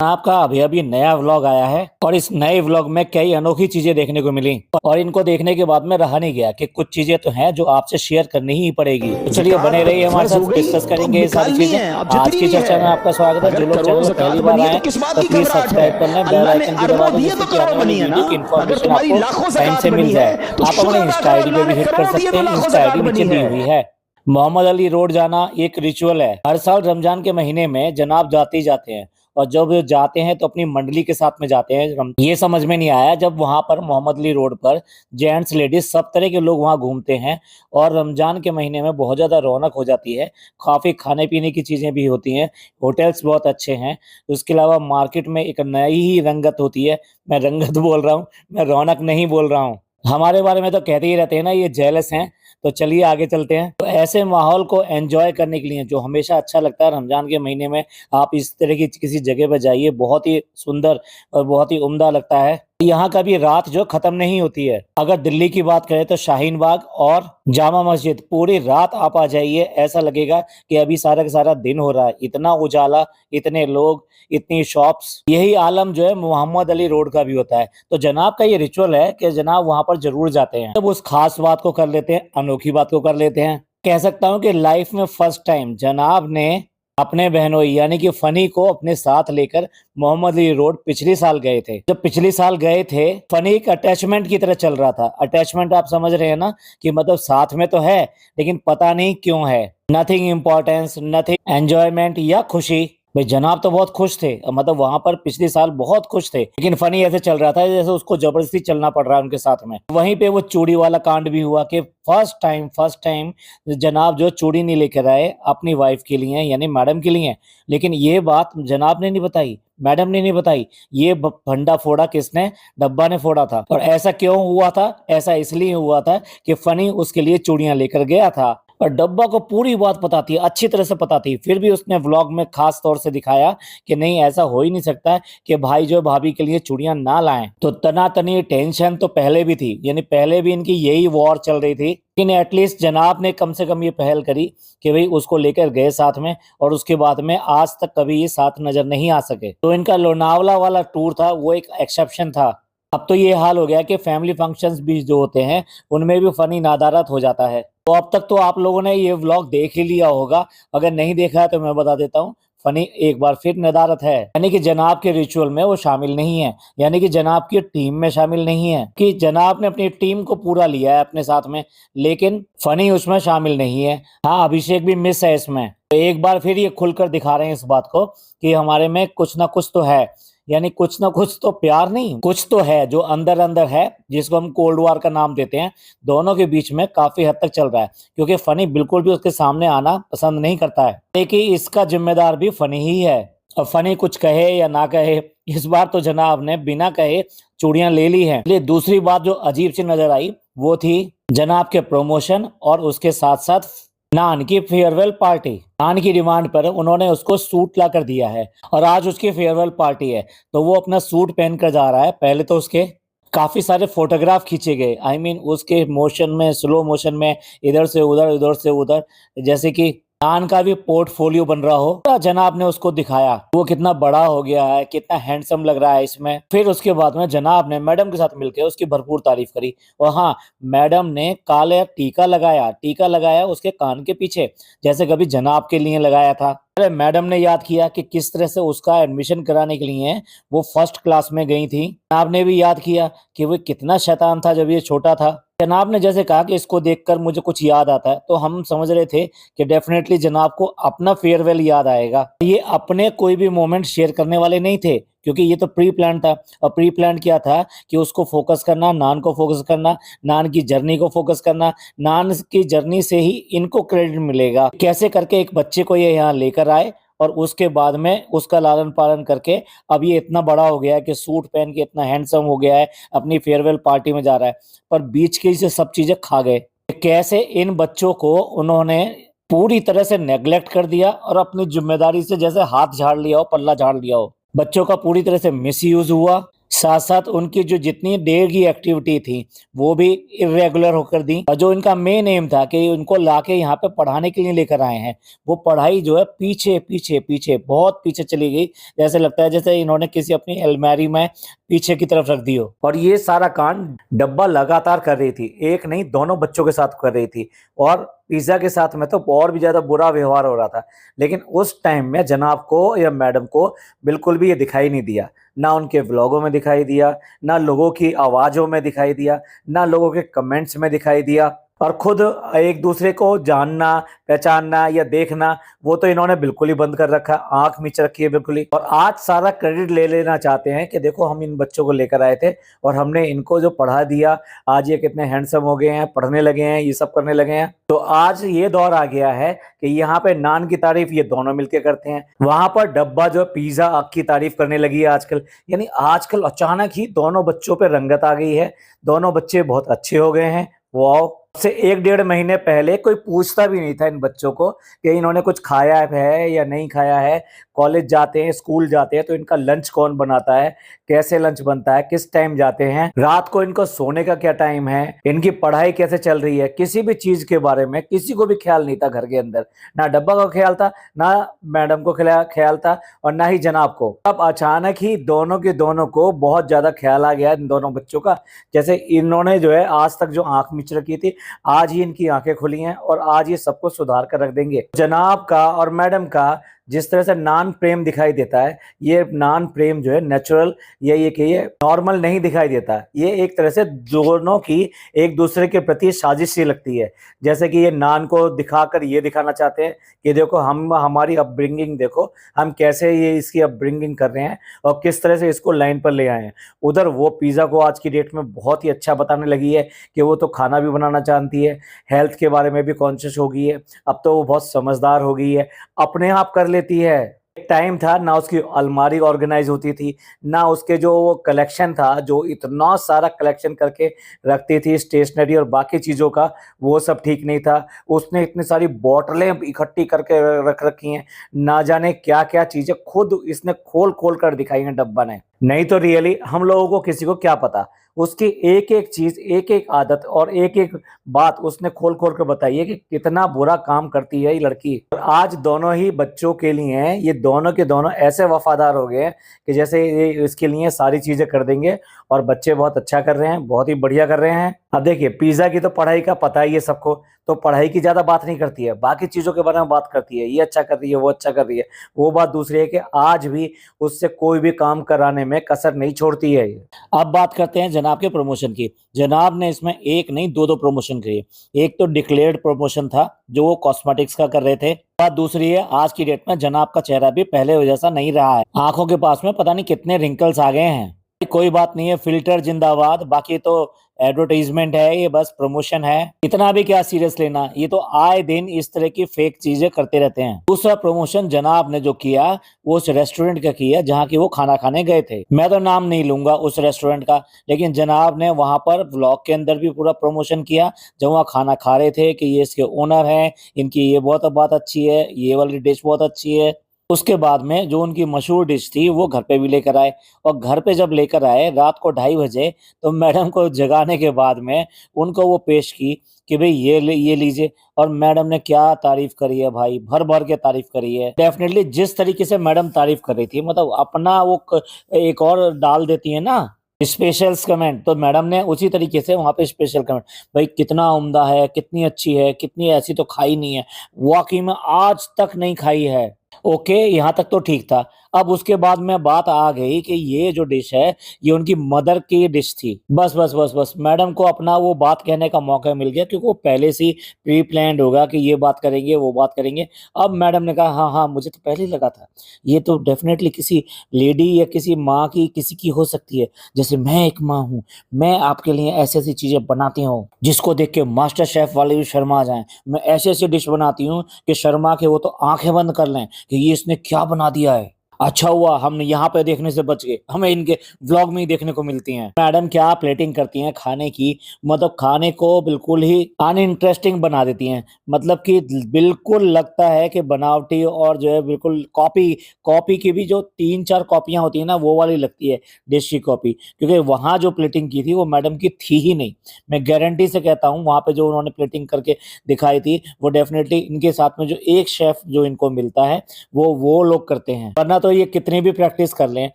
आपका अभी अभी नया व्लॉग आया है और इस नए व्लॉग में कई अनोखी चीजें देखने को मिली और इनको देखने के बाद में रहा नहीं गया कि कुछ चीजें तो हैं जो आपसे शेयर करनी ही पड़ेगी। तो चलिए बने रहिए हमारे साथ, डिस्कस करेंगे ये सारी चीजें। आज की चर्चा में आपका स्वागत है। जो लोग चैनल में पहली बार आए तो प्लीज सब्सक्राइब कर लें, बेल आइकन की दबा दें जिससे कि आने वाली वीडियो की इन्फॉर्मेशन आपको टाइम से मिल जाए। आप अपने इंस्टा आईडी पे भी हिट कर सकते हैं, इंस्टा आईडी नीचे दी हुई है। मोहम्मद अली रोड जाना एक रिचुअल है। हर साल रमजान के महीने में जनाब जाते ही जाते हैं और जब जाते हैं तो अपनी मंडली के साथ में जाते हैं। ये समझ में नहीं आया जब वहां पर मोहम्मद अली रोड पर जेंट्स लेडीज सब तरह के लोग वहां घूमते हैं और रमजान के महीने में बहुत ज्यादा रौनक हो जाती है। काफी खाने पीने की चीजें भी होती हैं, होटल्स बहुत अच्छे हैं। उसके अलावा मार्केट में एक नई ही रंगत होती है। मैं रंगत बोल रहा हूँ, मैं रौनक नहीं बोल रहा हूँ। हमारे बारे में तो कहते ही रहते हैं ना, ये जेलस हैं। तो चलिए आगे चलते हैं। तो ऐसे माहौल को एंजॉय करने के लिए जो हमेशा अच्छा लगता है रमजान के महीने में, आप इस तरह की किसी जगह पर जाइए, बहुत ही सुंदर और बहुत ही उम्दा लगता है। यहाँ का भी रात जो खत्म नहीं होती है। अगर दिल्ली की बात करें तो शाहीन बाग और जामा मस्जिद पूरी रात आप आ जाइए, ऐसा लगेगा कि अभी सारा का सारा दिन हो रहा है। इतना उजाला, इतने लोग, इतनी शॉप्स। यही आलम जो है मोहम्मद अली रोड का भी होता है। तो जनाब का ये रिचुअल है कि जनाब वहां पर जरूर जाते हैं। तब उस खास बात को कर लेते हैं, अनोखी बात को कर लेते हैं। कह सकता हूँ कि लाइफ में फर्स्ट टाइम जनाब ने अपने बहनोई यानी कि फनी को अपने साथ लेकर मोहम्मद अली रोड पिछले साल गए थे। जब पिछले साल गए थे, फनी एक अटैचमेंट की तरह चल रहा था। अटैचमेंट आप समझ रहे हैं ना, कि मतलब साथ में तो है लेकिन पता नहीं क्यों है। नथिंग इम्पोर्टेंस, नथिंग एंजॉयमेंट या खुशी। भाई जनाब तो बहुत खुश थे, मतलब वहां पर पिछले साल बहुत खुश थे, लेकिन फनी ऐसे चल रहा था जैसे उसको जबरदस्ती चलना पड़ रहा है उनके साथ में। वहीं पे वो चूड़ी वाला कांड भी हुआ कि फर्स्ट टाइम जनाब जो चूड़ी नहीं लेकर आए अपनी वाइफ के लिए यानी मैडम के लिए। लेकिन ये बात जनाब ने नहीं बताई, मैडम ने नहीं बताई। ये भंडा फोड़ा किसने? डब्बा ने फोड़ा था। और ऐसा क्यों हुआ था? ऐसा इसलिए हुआ था कि फनी उसके लिए चूड़ियां लेकर गया था और डब्बा को पूरी बात पता थी, अच्छी तरह से पता थी। फिर भी उसने व्लॉग में खास तौर से दिखाया कि नहीं, ऐसा हो ही नहीं सकता है कि भाई जो भाभी के लिए चूड़ियां ना लाएं। तो तनातनी टेंशन तो पहले भी थी, यानी पहले भी इनकी यही वॉर चल रही थी। लेकिन एटलीस्ट जनाब ने कम से कम ये पहल करी कि भाई उसको लेकर गए साथ में, और उसके बाद में आज तक कभी ये साथ नजर नहीं आ सके। तो इनका लोनावला वाला टूर था वो एक एक्सेप्शन था। अब तो ये हाल हो गया कि फैमिली फंक्शंस भी जो होते हैं उनमें भी फनी नादारत हो जाता है। तो अब तक तो आप लोगों ने ये व्लॉग देख ही लिया होगा, अगर नहीं देखा है तो मैं बता देता हूँ। फनी एक बार फिर नदारत है, यानी कि जनाब के रिचुअल में वो शामिल नहीं है, यानी कि जनाब की टीम में शामिल नहीं है। कि जनाब ने अपनी टीम को पूरा लिया है अपने साथ में, लेकिन फनी उसमें शामिल नहीं है। हाँ, अभिषेक भी मिस है इसमें। तो एक बार फिर ये खुलकर दिखा रहे हैं इस बात को कि हमारे में कुछ ना कुछ तो है, यानी कुछ ना कुछ तो प्यार नहीं, कुछ तो है जो अंदर अंदर है, जिसको हम कोल्ड वॉर का नाम देते हैं। दोनों के बीच में काफी हद तक चल रहा है, क्योंकि फनी बिल्कुल भी उसके सामने आना पसंद नहीं करता है। लेकिन इसका जिम्मेदार भी फनी ही है। और फनी कुछ कहे या ना कहे, इस बार तो जनाब ने बिना कहे चूड़ियां ले ली हैं। लिए दूसरी बात जो अजीब सी नजर आई वो थी जनाब के प्रमोशन और उसके साथ साथ नान की फेयरवेल पार्टी। नान की डिमांड पर उन्होंने उसको सूट ला कर दिया है और आज उसकी फेयरवेल पार्टी है, तो वो अपना सूट पहन कर जा रहा है। पहले तो उसके काफी सारे फोटोग्राफ खींचे गए, आई मीन उसके मोशन में, स्लो मोशन में, इधर से उधर उधर से उधर, जैसे कि नान का भी पोर्टफोलियो बन रहा हो। तो जनाब ने उसको दिखाया वो कितना बड़ा हो गया है, कितना हैंडसम लग रहा है इसमें। फिर उसके बाद में जनाब ने मैडम के साथ मिलकर उसकी भरपूर तारीफ करी। और हाँ, मैडम ने काले टीका लगाया, टीका लगाया उसके कान के पीछे, जैसे कभी जनाब के लिए लगाया था। अरे मैडम ने याद किया कि किस तरह से उसका एडमिशन कराने के लिए वो फर्स्ट क्लास में गई थी। जनाब ने भी याद किया कि वो कितना शैतान था जब ये छोटा था। जनाब ने जैसे कहा कि इसको देखकर मुझे कुछ याद आता है, तो हम समझ रहे थे कि डेफिनेटली जनाब को अपना फेयरवेल याद आएगा। ये अपने कोई भी मोमेंट शेयर करने वाले नहीं थे, क्योंकि ये तो प्री प्लान था। और प्री प्लान क्या था कि उसको फोकस करना, नान को फोकस करना, नान की जर्नी को फोकस करना। नान की जर्नी से ही इनको क्रेडिट मिलेगा। कैसे करके एक बच्चे को ये यहाँ लेकर आए और उसके बाद में उसका लालन पालन करके अब ये इतना बड़ा हो गया है कि सूट पहन के इतना हैंडसम हो गया है, अपनी फेयरवेल पार्टी में जा रहा है। पर बीच की से सब चीजें खा गए। कैसे इन बच्चों को उन्होंने पूरी तरह से नेग्लेक्ट कर दिया और अपनी जिम्मेदारी से जैसे हाथ झाड़ लिया हो, पल्ला झाड़ लिया हो। बच्चों का पूरी तरह से मिस यूज हुआ। साथ साथ उनकी जो जितनी देर की एक्टिविटी थी वो भी इरेगुलर होकर दी, और जो इनका मेन एम था कि उनको लाके यहाँ पे पढ़ाने के लिए लेकर आए हैं, वो पढ़ाई जो है पीछे पीछे पीछे बहुत पीछे चली गई। जैसे लगता है जैसे इन्होंने किसी अपनी अलमारी में पीछे की तरफ रख दी हो। और ये सारा कांड डब्बा लगातार कर रही थी, एक नहीं दोनों बच्चों के साथ कर रही थी, और पिज्जा के साथ में तो और भी ज्यादा बुरा व्यवहार हो रहा था। लेकिन उस टाइम में जनाब को या मैडम को बिल्कुल भी ये दिखाई नहीं दिया, ना उनके व्लॉगों में दिखाई दिया, ना लोगों की आवाजों में दिखाई दिया, ना लोगों के कमेंट्स में दिखाई दिया। और खुद एक दूसरे को जानना, पहचानना या देखना, वो तो इन्होंने बिल्कुल ही बंद कर रखा, आंख मीच रखी है बिल्कुल ही। और आज सारा क्रेडिट ले लेना चाहते हैं कि देखो हम इन बच्चों को लेकर आए थे और हमने इनको जो पढ़ा दिया, आज ये कितने हैंडसम हो गए हैं, पढ़ने लगे हैं, ये सब करने लगे हैं। तो आज ये दौर आ गया है कि यहाँ पे नान की तारीफ ये दोनों मिलके करते हैं, वहां पर डब्बा जो पिज्जा की तारीफ करने लगी है आजकल। यानी आजकल अचानक ही दोनों बच्चों पे रंगत आ गई है, दोनों बच्चे बहुत अच्छे हो गए हैं। वाओ। से 1-1.5 महीने पहले कोई पूछता भी नहीं था इन बच्चों को कि इन्होंने कुछ खाया है या नहीं खाया है। कॉलेज जाते हैं, स्कूल जाते हैं तो इनका लंच कौन बनाता है, कैसे लंच बनता है, किस टाइम जाते हैं, रात को इनको सोने का क्या टाइम है, इनकी पढ़ाई कैसे चल रही है, किसी भी चीज के बारे में किसी को भी ख्याल नहीं था घर के अंदर। ना डब्बा का ख्याल था, ना मैडम को ख्याल था, और ना ही जनाब को। अब अचानक ही दोनों के दोनों को बहुत ज्यादा ख्याल आ गया इन दोनों बच्चों का। जैसे इन्होंने जो है आज तक जो आंख मिच रखी थी, आज ही इनकी आंखें खुली हैं और आज ये सबको सुधार कर रख देंगे। जनाब का और मैडम का जिस तरह से नान प्रेम दिखाई देता है, ये नान प्रेम जो है नेचुरल या ये कि ये नॉर्मल नहीं दिखाई देता। ये एक तरह से दोनों की एक दूसरे के प्रति साजिश सी लगती है। जैसे कि ये नान को दिखाकर ये दिखाना चाहते हैं कि देखो हम हमारी अपब्रिंगिंग देखो, हम कैसे ये इसकी अपब्रिंगिंग कर रहे हैं और किस तरह से इसको लाइन पर ले आए हैं। उधर वो पिज्जा को आज की डेट में बहुत ही अच्छा बताने लगी है कि वो तो खाना भी बनाना जानती है, हेल्थ के बारे में भी कॉन्शियस हो गई है, अब तो वो बहुत समझदार हो गई है, अपने आप कर लेती है। एक टाइम था ना उसकी अलमारी ऑर्गेनाइज होती थी, ना उसके जो कलेक्शन था, जो इतना सारा कलेक्शन करके रखती थी स्टेशनरी और बाकी चीजों का, वो सब ठीक नहीं था। उसने इतनी सारी बोतलें इकट्ठी करके रख रखी हैं, ना जाने क्या क्या चीजें खुद इसने खोल खोल कर दिखाई है डब्बा ने। नहीं तो रियली हम लोगों को किसी को क्या पता, उसकी एक एक चीज, एक एक आदत और एक एक बात उसने खोल खोल कर बताई है कि कितना बुरा काम करती है ये लड़की। और आज दोनों ही बच्चों के लिए ये दोनों के दोनों ऐसे वफादार हो गए कि जैसे ये इसके लिए सारी चीजें कर देंगे। और बच्चे बहुत अच्छा कर रहे हैं, बहुत ही बढ़िया कर रहे हैं। अब देखिए पिज्जा की तो पढ़ाई का पता ही है सबको, तो पढ़ाई की ज्यादा बात नहीं करती है, बाकी चीजों के बारे में बात करती है, ये अच्छा कर रही है, वो अच्छा कर रही है। वो बात दूसरी है कि आज भी उससे कोई भी काम कराने में कसर नहीं छोड़ती है। अब बात करते हैं जनाब के प्रमोशन की। जनाब ने इसमें एक नहीं दो प्रमोशन किए। एक तो डिक्लेयर्ड प्रमोशन था जो वो कॉस्मेटिक्स का कर रहे थे। बात दूसरी है आज की डेट में जनाब का चेहरा भी पहले जैसा नहीं रहा है, आंखों के पास में पता नहीं कितने रिंकल्स आ गए हैं। कोई बात नहीं है, फिल्टर जिंदाबाद, बाकी तो एडवर्टाइजमेंट है, ये बस प्रमोशन है, इतना भी क्या सीरियस लेना। ये तो आए दिन इस तरह की फेक चीजें करते रहते हैं। दूसरा प्रमोशन जनाब ने जो किया वो उस रेस्टोरेंट का किया जहाँ की वो खाना खाने गए थे। मैं तो नाम नहीं लूंगा उस रेस्टोरेंट का, लेकिन जनाब ने वहां पर व्लॉग के अंदर भी पूरा प्रमोशन किया जब वहाँ खाना खा रहे थे कि ये इसके ओनर हैं, इनकी ये बहुत बात अच्छी है, ये वाली डिश बहुत अच्छी है। उसके बाद में जो उनकी मशहूर डिश थी वो घर पे भी लेकर आए, और घर पे जब लेकर आए रात को 2:30 बजे, तो मैडम को जगाने के बाद में उनको वो पेश की कि भाई ये लीजिए। और मैडम ने क्या तारीफ करी है भाई, भर भर के तारीफ करी है। डेफिनेटली जिस तरीके से मैडम तारीफ कर रही थी, मतलब अपना वो एक और डाल देती है ना स्पेशल कमेंट, तो मैडम ने उसी तरीके से वहां पे स्पेशल कमेंट, भाई कितना उम्दा है, कितनी अच्छी है, कितनी ऐसी तो खाई नहीं है, वाकई में आज तक नहीं खाई है। ओके, यहाँ तक तो ठीक था। अब उसके बाद में बात आ गई कि ये जो डिश है ये उनकी मदर की डिश थी। बस बस बस बस मैडम को अपना वो बात कहने का मौका मिल गया, क्योंकि वो पहले से ही प्री प्लान्ड होगा कि ये बात करेंगे, वो बात करेंगे। अब मैडम ने कहा हाँ हाँ मुझे तो पहले ही लगा था, ये तो डेफिनेटली किसी लेडी या किसी माँ की किसी की हो सकती है। जैसे मैं एक माँ हूँ, मैं आपके लिए ऐसी ऐसी चीजें बनाती हूँ जिसको देख के मास्टर शेफ वाले भी शर्मा जाएं। मैं ऐसी ऐसी डिश बनाती हूँ कि शर्मा के वो तो आंखें बंद कर लें कि ये इसने क्या बना दिया है। अच्छा हुआ हम यहाँ पे देखने से बच गए, हमें इनके व्लॉग में ही देखने को मिलती हैं। मैडम क्या प्लेटिंग करती हैं खाने की, मतलब खाने को बिल्कुल ही अनइंटरेस्टिंग बना देती हैं। मतलब कि बिल्कुल लगता है कि बनावटी, और जो है बिल्कुल कॉपी, कॉपी की भी जो 3-4 कॉपियां होती है ना, वो वाली लगती है डिश की कॉपी। क्योंकि वहां जो प्लेटिंग की थी वो मैडम की थी ही नहीं। मैं गारंटी से कहता हूँ वहां पे जो उन्होंने प्लेटिंग करके दिखाई थी वो डेफिनेटली इनके साथ में जो एक शेफ जो इनको मिलता है वो लोग करते हैं। वरना तो ये कितनी भी प्रैक्टिस कर लें,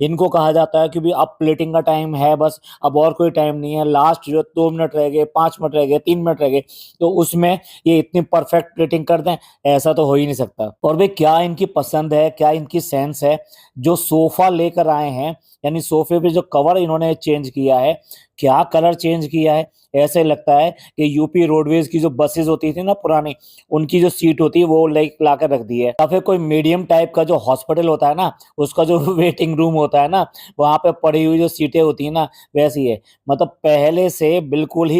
इनको कहा जाता है कि भी अब प्लेटिंग का टाइम है, बस अब और कोई टाइम नहीं है, लास्ट जो 2 मिनट रह गए, 5 मिनट रह गए, 3 मिनट रह गए, तो उसमें ये इतनी परफेक्ट प्लेटिंग कर दें, ऐसा तो हो ही नहीं सकता। और भाई क्या इनकी पसंद है, क्या इनकी सेंस है। जो सोफा लेकर आए हैं, यानी सोफे पे जो कवर इन्होंने चेंज किया है, क्या कलर चेंज किया है। ऐसे लगता है कि यूपी रोडवेज की जो बसेस होती थी ना पुरानी, उनकी जो सीट होती है वो ला कर रख दी है। या फिर कोई मीडियम टाइप का जो हॉस्पिटल होता है ना, उसका जो वेटिंग रूम होता है ना, वहां पे पड़ी हुई जो सीटें होती है ना, वैसी है। मतलब पहले से बिल्कुल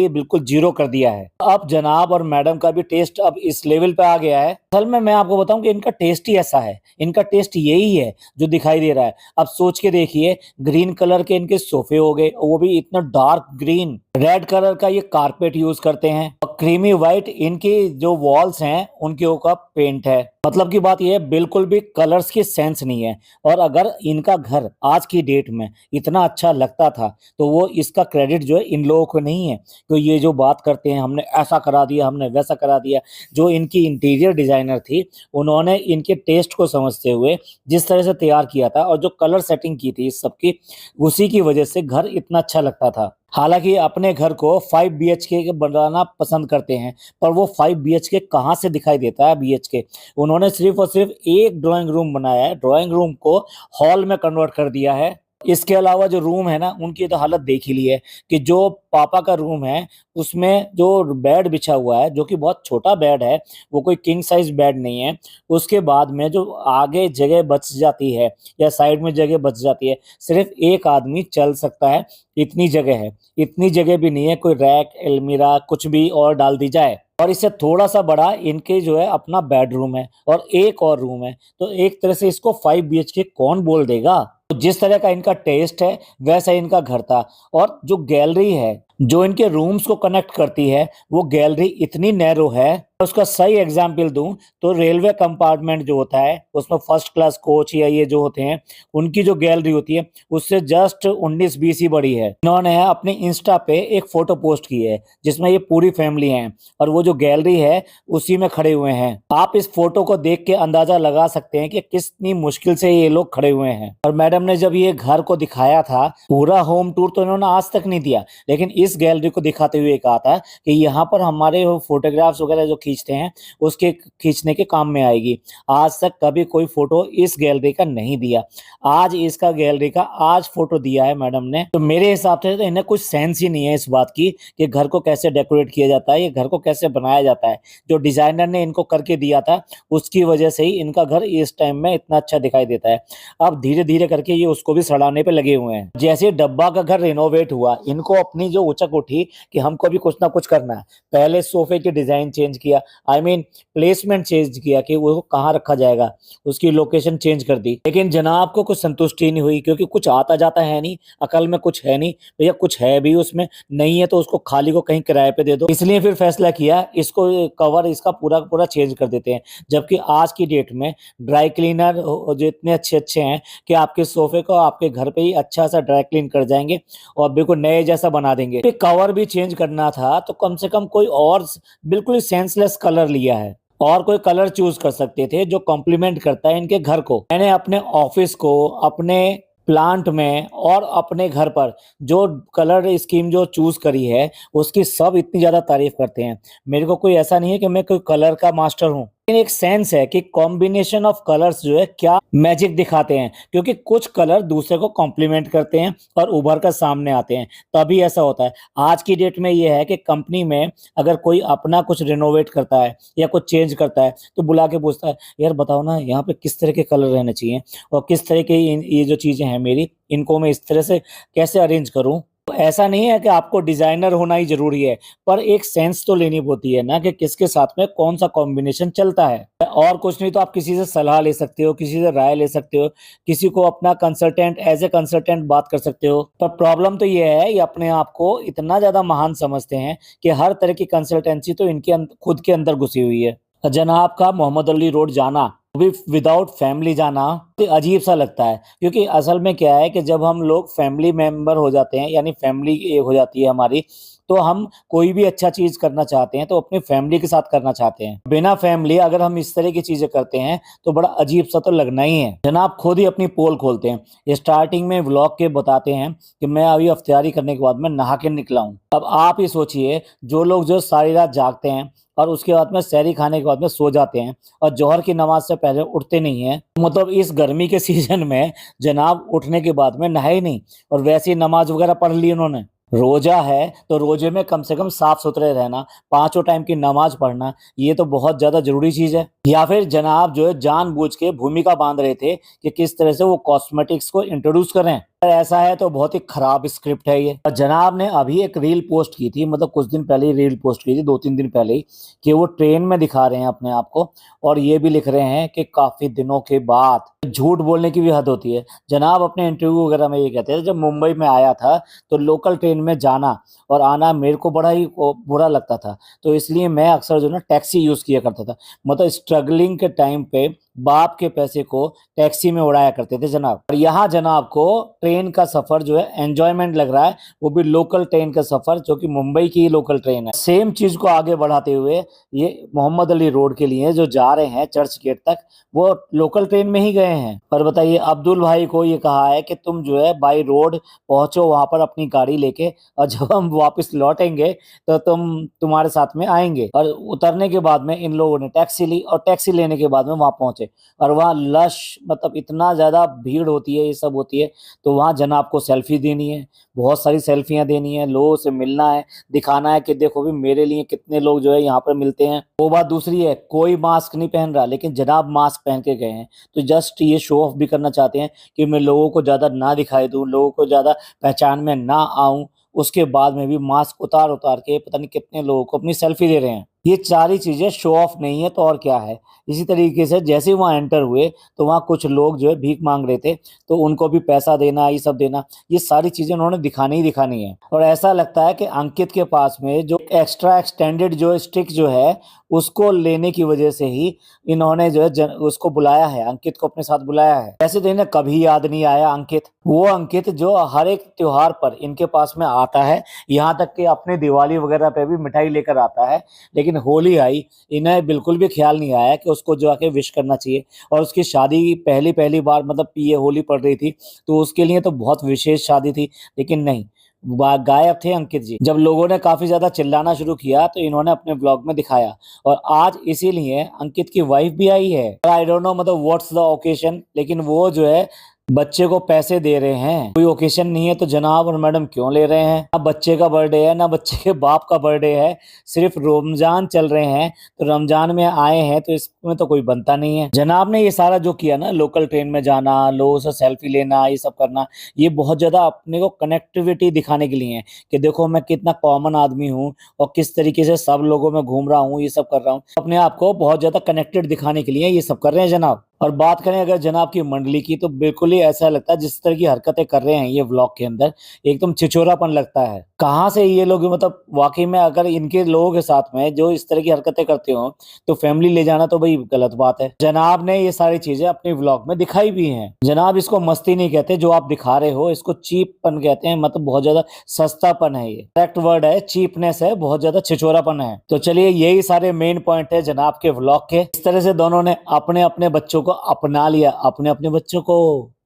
जीरो कर दिया है। अब जनाब और मैडम का भी टेस्ट अब इस लेवल पे आ गया है। असल में मैं आपको बताऊं कि इनका टेस्ट ही ऐसा है, इनका टेस्ट यही है जो दिखाई दे रहा है। अब सोच के देखिए, ग्रीन कलर के इनके सोफे हो गए, वो भी इतना डार्क ग्रीन। रेड कलर का ये कारपेट यूज करते हैं, और क्रीमी व्हाइट इनकी जो वॉल्स हैं उनके ऊपर पेंट है। मतलब की बात यह है, बिल्कुल भी कलर्स की सेंस नहीं है। और अगर इनका घर आज की डेट में इतना अच्छा लगता था, तो वो इसका क्रेडिट जो है इन लोगों को नहीं है। तो ये जो बात करते हैं हमने ऐसा करा दिया, हमने वैसा करा दिया, जो इनकी इंटीरियर डिजाइनर थी, उन्होंने इनके टेस्ट को समझते हुए जिस तरह से तैयार किया था और जो कलर सेटिंग की थी इस सबकी, उसी की वजह से घर इतना अच्छा लगता था। हालांकि अपने घर को 5 BHK के बनाना पसंद करते हैं, पर वो 5 BHK कहाँ से दिखाई देता है BHK। उन्होंने सिर्फ और सिर्फ एक ड्राइंग रूम बनाया है, ड्राइंग रूम को हॉल में कन्वर्ट कर दिया है। इसके अलावा जो रूम है ना, उनकी तो हालत देख ही ली है कि जो पापा का रूम है, उसमें जो बेड बिछा हुआ है, जो कि बहुत छोटा बेड है, वो कोई किंग साइज बेड नहीं है। उसके बाद में जो आगे जगह बच जाती है या साइड में जगह बच जाती है, सिर्फ एक आदमी चल सकता है, इतनी जगह है। इतनी जगह भी नहीं है कोई रैक अलमीरा कुछ भी और डाल दी जाए। और इससे थोड़ा सा बड़ा इनके जो है अपना बेडरूम है और एक और रूम है। तो एक तरह से इसको 5 BHK कौन बोल देगा। तो जिस तरह का इनका टेस्ट है, वैसा इनका घर था। और जो गैलरी है जो इनके रूम्स को कनेक्ट करती है, वो गैलरी इतनी नैरो है। उसका सही एग्जाम्पल दूं तो रेलवे कंपार्टमेंट जो होता है, उसमें फर्स्ट क्लास कोच या ये जो होते हैं, उनकी जो गैलरी होती है, उससे जस्ट 19-20 ही बड़ी है। इन्होंने अपने इंस्टा पे एक फोटो पोस्ट की है जिसमें ये पूरी फैमिली है, और वो जो गैलरी है उसी में खड़े हुए हैं। आप इस फोटो को देख के अंदाजा लगा सकते हैं कि कितनी मुश्किल से ये लोग खड़े हुए हैं। और मैडम ने जब ये घर को दिखाया था, पूरा होम टूर तो इन्होंने आज तक नहीं दिया, लेकिन इस गैलरी को दिखाते हुए कहा था कि यहाँ पर हमारे फोटोग्राफ्स वगैरह जो खींचते हैं, उसके खींचने के काम में आएगी। आज तक कभी कोई फोटो इस गैलरी का नहीं दिया, आज इसका गैलरी का आज फोटो दिया है मैडम ने। तो मेरे हिसाब से तो इन्हें कुछ सेंस ही नहीं है इस बात की कि घर को कैसे डेकोरेट किया जाता है, ये घर को कैसे बनाया जाता है। जो डिजाइनर ने इनको करके दिया था, उसकी वजह से ही इनका घर इस टाइम में इतना अच्छा दिखाई देता है। अब धीरे धीरे करके ये उसको भी सड़ाने पे लगे हुए हैं। जैसे डब्बा का घर रिनोवेट हुआ, इनको अपनी जो उचक उठी कि हमको भी कुछ ना कुछ करना है। पहले सोफे की डिजाइन चेंज किया, आई मीन प्लेसमेंट चेंज किया कि वो कहाँ रखा जाएगा, उसकी लोकेशन चेंज कर दी। लेकिन जनाब को कुछ संतुष्टि नहीं हुई, क्योंकि कुछ आता जाता है नहीं, अकल में कुछ है नहीं। भैया कुछ है भी उसमें नहीं है तो उसको खाली को कहीं किराए पे दे दो। इसलिए फिर फैसला किया इसको कवर इसका पूरा पूरा चेंज कर देते हैं। जबकि आज की डेट में ड्राई क्लीनर जो इतने अच्छे अच्छे हैं कि आपके सोफे को आपके घर पे ही अच्छा सा ड्राई क्लीन कर जाएंगे और बिल्कुल नए जैसा बना देंगे। कवर भी चेंज करना था तो कम से कम कोई और बिल्कुल ही सेंसलेस कलर लिया है, और कोई कलर चूज कर सकते थे जो कॉम्प्लीमेंट करता है इनके घर को। मैंने अपने ऑफिस को, अपने प्लांट में और अपने घर पर जो कलर स्कीम जो चूज करी है, उसकी सब इतनी ज्यादा तारीफ करते हैं। मेरे को कोई ऐसा नहीं है कि मैं कोई कलर का मास्टर हूँ, लेकिन एक सेंस है कि कॉम्बिनेशन ऑफ कलर्स जो है क्या मैजिक दिखाते हैं। क्योंकि कुछ कलर दूसरे को कॉम्प्लीमेंट करते हैं और उभर कर सामने आते हैं, तभी ऐसा होता है। आज की डेट में ये है कि कंपनी में अगर कोई अपना कुछ रिनोवेट करता है या कुछ चेंज करता है, तो बुला के पूछता है, यार बताओ ना यहाँ पे किस तरह के कलर रहने चाहिए और किस तरह के ये जो चीजें हैं मेरी, इनको मैं इस तरह से कैसे अरेंज करूं। तो ऐसा नहीं है कि आपको डिजाइनर होना ही जरूरी है, पर एक सेंस तो लेनी होती है ना कि किसके साथ में कौन सा कॉम्बिनेशन चलता है। और कुछ नहीं तो आप किसी से सलाह ले सकते हो, किसी से राय ले सकते हो, किसी को अपना कंसल्टेंट एज ए कंसल्टेंट बात कर सकते हो। पर प्रॉब्लम तो ये है, ये अपने आप को इतना ज्यादा महान समझते हैं कि हर तरह की कंसल्टेंसी तो इनके खुद के अंदर घुसी हुई है। जनाब का मोहम्मद अली रोड जाना, वो भी विदाउट फैमिली जाना, तो अजीब सा लगता है। क्योंकि असल में क्या है कि जब हम लोग फैमिली मेंबर हो जाते हैं, यानी फैमिली हो जाती है हमारी, तो हम कोई भी अच्छा चीज करना चाहते हैं तो अपनी फैमिली के साथ करना चाहते हैं। बिना फैमिली अगर हम इस तरह की चीजें करते हैं तो बड़ा अजीब सा तो लगना ही है। जनाब खुद ही अपनी पोल खोलते हैं, स्टार्टिंग में व्लॉग के बताते हैं कि मैं अभी इफ्तारी करने के बाद मैं नहा के निकला हूँ। अब आप ही सोचिए, जो लोग जो सारी रात जागते हैं और उसके बाद में सहरी खाने के बाद में सो जाते हैं और जोहर की नमाज से पहले उठते नहीं है, मतलब इस गर्मी के सीजन में जनाब उठने के बाद में नहाए नहीं और वैसी नमाज वगैरह पढ़ ली उन्होंने। रोजा है तो रोजे में कम से कम साफ सुथरे रहना, पांचों टाइम की नमाज पढ़ना, ये तो बहुत ज्यादा जरूरी चीज है। या फिर जनाब जो है जानबूझ के भूमिका बांध रहे थे कि किस तरह से वो कॉस्मेटिक्स को इंट्रोड्यूस करें। अगर ऐसा है तो बहुत ही खराब स्क्रिप्ट है ये। और जनाब ने अभी एक रील पोस्ट की थी, मतलब कुछ दिन पहले ही रील पोस्ट की थी, 2-3 दिन पहले ही, कि वो ट्रेन में दिखा रहे हैं अपने आप को और ये भी लिख रहे हैं कि काफी दिनों के बाद। झूठ बोलने की भी हद होती है। जनाब अपने इंटरव्यू वगैरह में ये कहते हैं, जब मुंबई में आया था तो लोकल ट्रेन में जाना और आना मेरे को बड़ा ही बुरा लगता था, तो इसलिए मैं अक्सर जो ना टैक्सी यूज किया करता था। मतलब स्ट्रगलिंग के टाइम पे बाप के पैसे को टैक्सी में उड़ाया करते थे जनाब। और यहाँ जनाब को ट्रेन का सफर जो है एंजॉयमेंट लग रहा है, वो भी लोकल ट्रेन का सफर, जो कि मुंबई की लोकल ट्रेन है। सेम चीज को आगे बढ़ाते हुए ये मोहम्मद अली रोड के लिए जो जा रहे हैं चर्च गेट तक, वो लोकल ट्रेन में ही गए हैं। पर बताइए, अब्दुल भाई को ये कहा है कि तुम जो है बाई रोड पहुंचो वहां पर अपनी गाड़ी लेके, और जब हम वापस लौटेंगे तो तुम्हारे साथ में आएंगे। और उतरने के बाद में इन लोगों ने टैक्सी ली और टैक्सी लेने के बाद में वहां पहुंचे और वहां लश, मतलब इतना ज्यादा भीड़ होती है, ये सब होती है, तो वहां जनाब को सेल्फी देनी है, बहुत सारी सेल्फियां देनी है, लोगों से मिलना है, दिखाना है कि देखो भी मेरे लिए कितने लोग जो है यहाँ पर मिलते हैं। वो बात दूसरी है, कोई मास्क नहीं पहन रहा, लेकिन जनाब मास्क पहन के गए हैं, तो जस्ट ये शो ऑफ भी करना चाहते हैं कि मैं लोगों को ज्यादा ना दिखाई दूं, लोगों को ज्यादा पहचान में ना आऊं। उसके बाद में भी मास्क उतार उतार के पता नहीं कितने लोगों को अपनी सेल्फी दे रहे हैं। ये सारी चीजें शो ऑफ नहीं है तो और क्या है। इसी तरीके से जैसे ही वहां एंटर हुए तो वहां कुछ लोग जो है भीख मांग रहे थे, तो उनको भी पैसा देना, ये सब देना, ये सारी चीजें उन्होंने दिखानी ही दिखानी है। और ऐसा लगता है कि अंकित के पास में जो एक्स्ट्रा एक्सटेंडेड जो स्टिक जो है, उसको लेने की वजह से ही इन्होंने जो है उसको बुलाया है, अंकित को अपने साथ बुलाया है। वैसे तो इन्हें कभी याद नहीं आया अंकित, वो अंकित जो हर एक त्योहार पर इनके पास में आता है, यहाँ तक कि अपने दिवाली वगैरह पे भी मिठाई लेकर आता है। लेकिन होली आई, इन्हें बिल्कुल भी ख्याल नहीं आया कि उसको जो आके विश करना चाहिए। और उसकी शादी पहली पहली बार, मतलब ये होली पड़ रही थी तो उसके लिए तो बहुत विशेष शादी थी, लेकिन नहीं, गायब थे अंकित जी। जब लोगों ने काफी ज्यादा चिल्लाना शुरू किया तो इन्होंने अपने ब्लॉग में दिखाया, और आज इसीलिए अंकित की वाइफ भी आई है। आई डोंट नो मतलब व्हाट्स द ओकेशन, लेकिन वो जो है बच्चे को पैसे दे रहे हैं। कोई ओकेशन नहीं है तो जनाब और मैडम क्यों ले रहे हैं? ना बच्चे का बर्थडे है, ना बच्चे के बाप का बर्थडे है, सिर्फ रमजान चल रहे हैं, तो रमजान में आए हैं तो इसमें तो कोई बनता नहीं है। जनाब ने ये सारा जो किया ना, लोकल ट्रेन में जाना, लोगों से सेल्फी लेना, ये सब करना, ये बहुत ज्यादा अपने को कनेक्टिविटी दिखाने के लिए है कि देखो मैं कितना कॉमन आदमी हूँ और किस तरीके से सब लोगों में घूम रहा हूँ, ये सब कर रहा हूँ। अपने आप को बहुत ज्यादा कनेक्टेड दिखाने के लिए ये सब कर रहे हैं जनाब। और बात करें अगर जनाब की मंडली की, तो बिल्कुल ही ऐसा लगता है जिस तरह की हरकतें कर रहे हैं ये व्लॉग के अंदर, एकदम छिछोरापन लगता है। कहाँ से ये लोग, मतलब वाकई में अगर इनके लोगों के साथ में जो इस तरह की हरकतें करते हो तो फैमिली ले जाना तो भाई गलत बात है। जनाब ने ये सारी चीजें अपने व्लॉग में दिखाई भी हैं। जनाब इसको मस्ती नहीं कहते जो आप दिखा रहे हो, इसको चीपपन कहते हैं, मतलब बहुत ज्यादा सस्तापन है। ये करेक्ट वर्ड है, चीपनेस है, बहुत ज्यादा छिछोरापन है। तो चलिए यही सारे मेन पॉइंट है जनाब के व्लॉग के। इस तरह से दोनों ने अपने अपने बच्चों को अपना लिया, अपने अपने बच्चों को।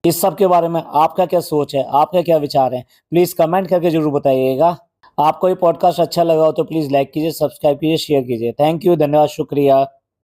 इस सब के बारे में आपका क्या सोच है, आपका क्या विचार है, प्लीज कमेंट करके जरूर बताइएगा। आपको ये पॉडकास्ट अच्छा लगा हो तो प्लीज लाइक कीजिए, सब्सक्राइब कीजिए, शेयर कीजिए। थैंक यू, धन्यवाद, शुक्रिया।